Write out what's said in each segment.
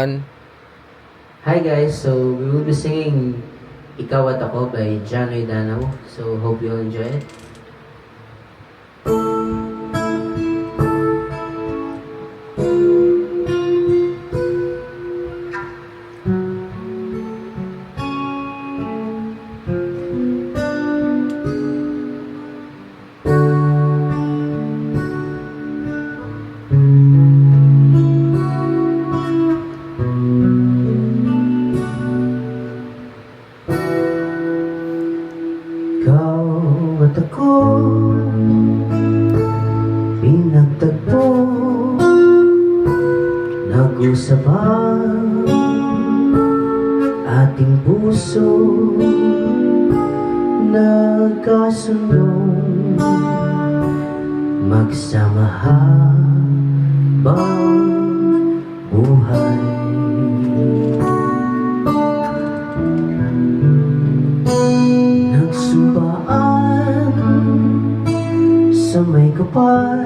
Hi guys, so we will be singing Ikaw at Ako by Janoy Danao. So hope you enjoy it. Ikaw at ako pinagtagpo, nag-usap ang ating puso, nagkasundong magsama habang buhay. Nagsumpaan sa may kapal,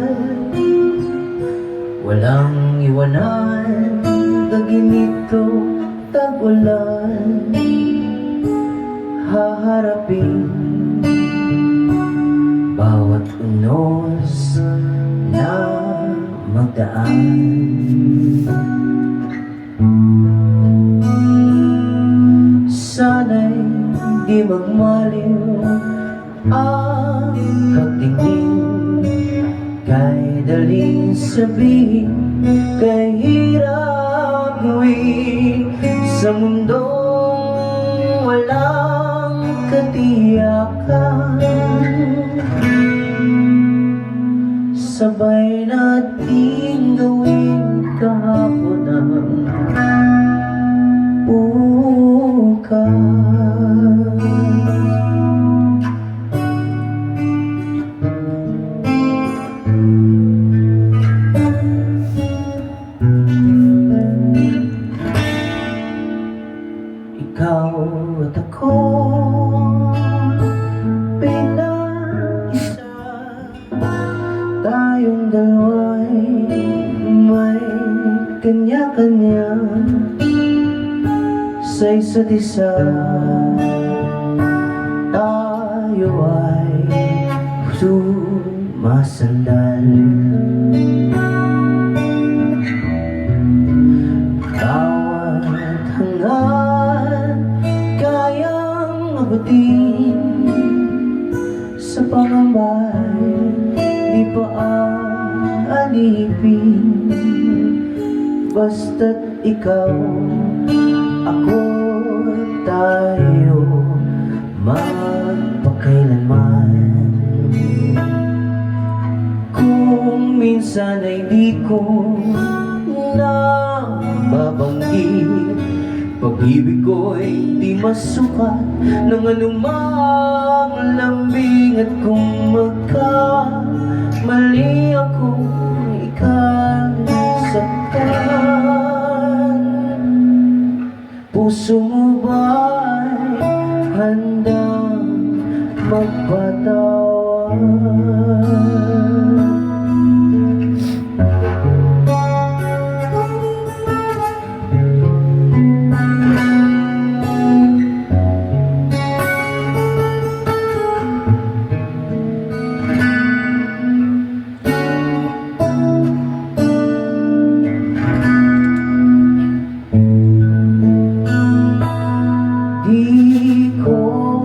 walang iwanan, kaginito tag-ulan, haharapin bawat unos na magdaan. Sana'y di magmaliw ang pagtingin, kay daling sabihin, kay hirap gawin sa mundong walang katiyakan. Sabay natin gawin kahapon ang bukas. Ikaw at ako pinag-isa, tayong dalawa'y may kanya-kanya sa isa't isa. Tayo ay sumasandal, bawat hanggan kayang abutin, sa pangambay di pa aalipin. Basta't ikaw, ako, tayo magpakailanman. Kung minsan ay di ko nababanggit, pag-ibig ko'y di masukat ng anumang lambing. At kung magkamali ako, ikasaktan, puso mo ba'y handang magpatawad? Di ko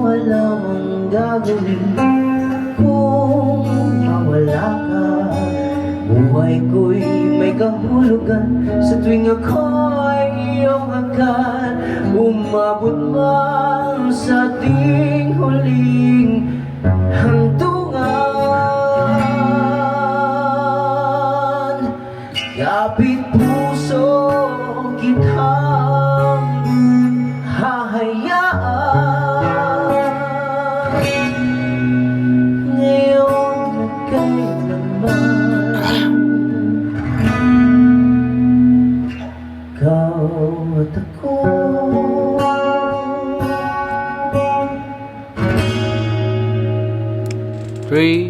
alam ang gagawin kung mawala ka. Buhay ko'y may kahulugan sa tuwing ako'y iyong hanggan. Umabot man sa ating huling hantungan, kapit puso kitang hahayaan. Ngayon at kailanman, ikaw at ako. 3